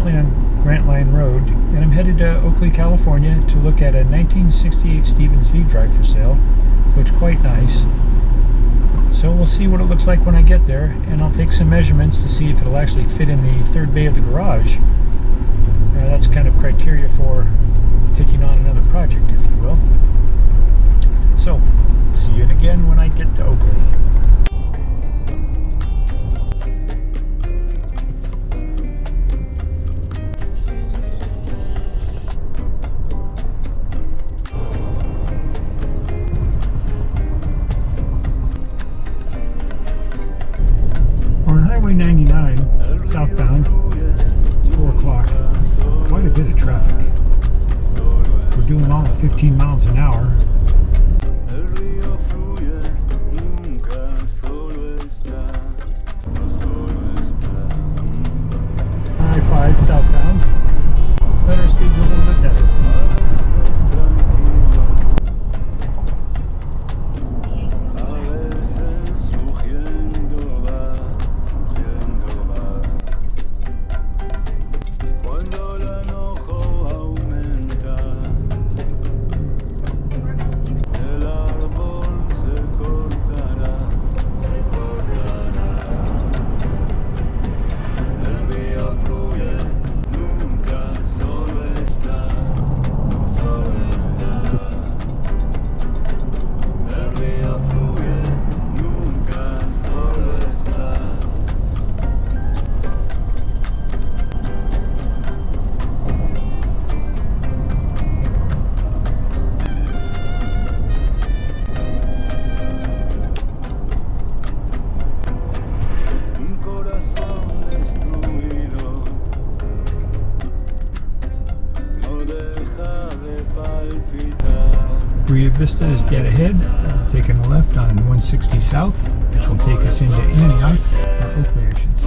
currently on Grant Line Road, and I'm headed to Oakley, California to look at a 1968 Stevens vdrive for sale. Looks quite nice. So we'll see what it looks like when I get there, and I'll take some measurements to see if it'll actually fit in the third bay of the garage. That's kind of criteria for taking on another project, if you will. So, see you again when I get to Oakley. We're on Highway 99, southbound. It's 4 o'clock. Quite a bit of traffic. We're doing all at 15 miles an hour. I-5 southbound. Better speed's a little bit better. Rio Vista is dead ahead, taking a left on 160 South, which will take us into Antioch, or Oakley I should say.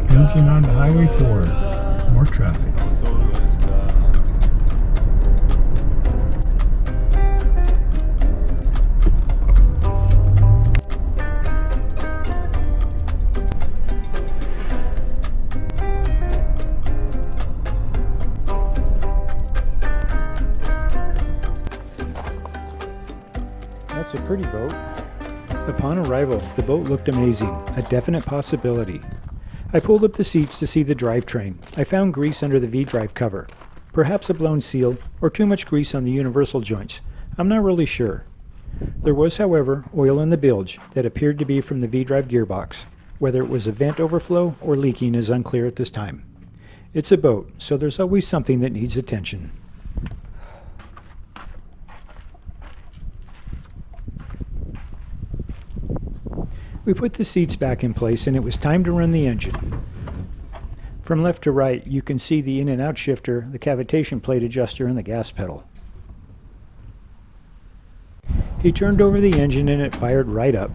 Engine on Highway 4, more traffic. That's a pretty boat. Upon arrival, the boat looked amazing, a definite possibility. I pulled up the seats to see the drivetrain. I found grease under the vdrive cover. Perhaps a blown seal, or too much grease on the universal joints. I'm not really sure. There was, however, oil in the bilge that appeared to be from the vdrive gearbox. Whether it was a vent overflow or leaking is unclear at this time. It's a boat, so there's always something that needs attention. We put the seats back in place and it was time to run the engine. From left to right, you can see the in and out shifter, the cavitation plate adjuster, and the gas pedal. He turned over the engine and it fired right up.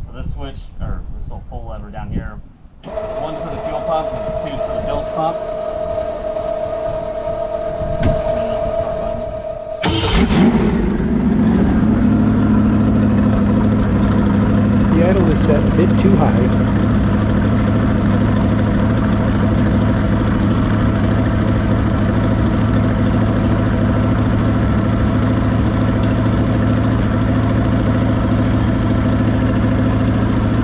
So this switch, or this little full lever down here, one's for the fuel pump and two's for the bilge pump. And then this is the start button. The idle is set a bit too high.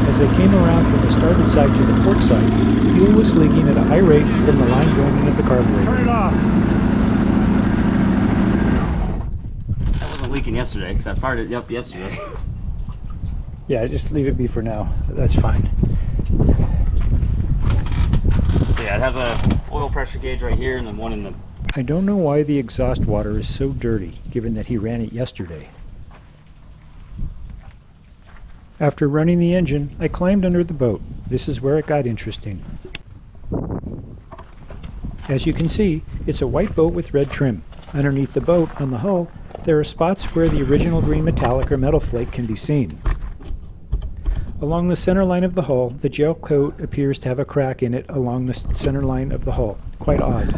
As I came around from the starboard side to the port side, fuel was leaking at a high rate from the line going into the carburetor. Turn it off! That wasn't leaking yesterday because I fired it up yesterday. Yeah, just leave it be for now. That's fine. Yeah, it has a oil pressure gauge right here and then one in the... I don't know why the exhaust water is so dirty, given that he ran it yesterday. After running the engine, I climbed under the boat. This is where it got interesting. As you can see, it's a white boat with red trim. Underneath the boat, on the hull, There are spots where the original green metallic or metal flake can be seen. Along the center line of the hull, the gel coat appears to have a crack in it along the center line of the hull. Quite odd.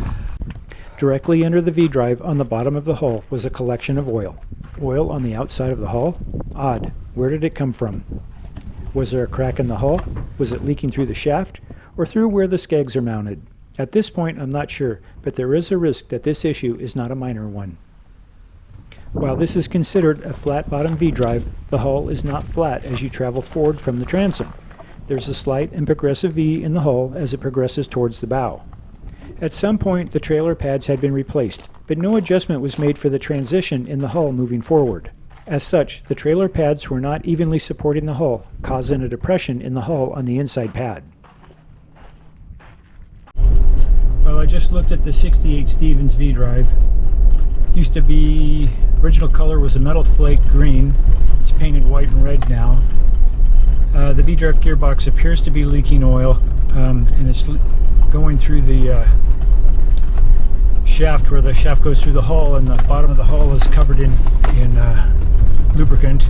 Directly under the V-drive on the bottom of the hull was a collection of oil. Oil on the outside of the hull? Odd. Where did it come from? Was there a crack in the hull? Was it leaking through the shaft? Or through where the skegs are mounted? At this point, I'm not sure, but there is a risk that this issue is not a minor one. While this is considered a flat-bottom V-drive, the hull is not flat as you travel forward from the transom. There's a slight and progressive V in the hull as it progresses towards the bow. At some point, the trailer pads had been replaced, but no adjustment was made for the transition in the hull moving forward. As such, the trailer pads were not evenly supporting the hull, causing a depression in the hull on the inside pad. Well, I just looked at the 68 Stevens V-drive. Used to be, original color was a metal flake green. It's painted white and red now. The V-drive gearbox appears to be leaking oil, and it's going through the shaft where the shaft goes through the hull, and the bottom of the hull is covered in lubricant.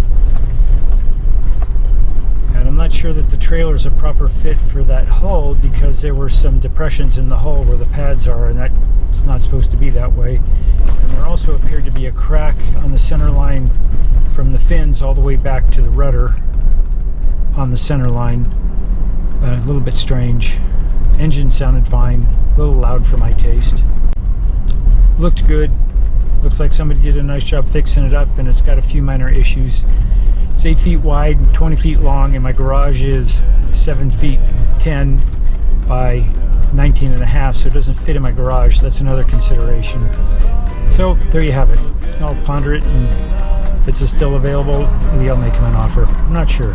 And I'm not sure that the trailer is a proper fit for that hull because there were some depressions in the hull where the pads are, and that's not supposed to be that way. And there also appeared to be a crack on the center line from the fins all the way back to the rudder on the center line. A little bit strange. Engine sounded fine, a little loud for my taste. Looked good. Looks like somebody did a nice job fixing it up, and it's got a few minor issues. It's 8 feet wide and 20 feet long, and my garage is 7 feet 10 by 19 and a half, so it doesn't fit in my garage. That's another consideration. So there you have it. I'll ponder it, and if it's still available, maybe I'll make him an offer. I'm not sure.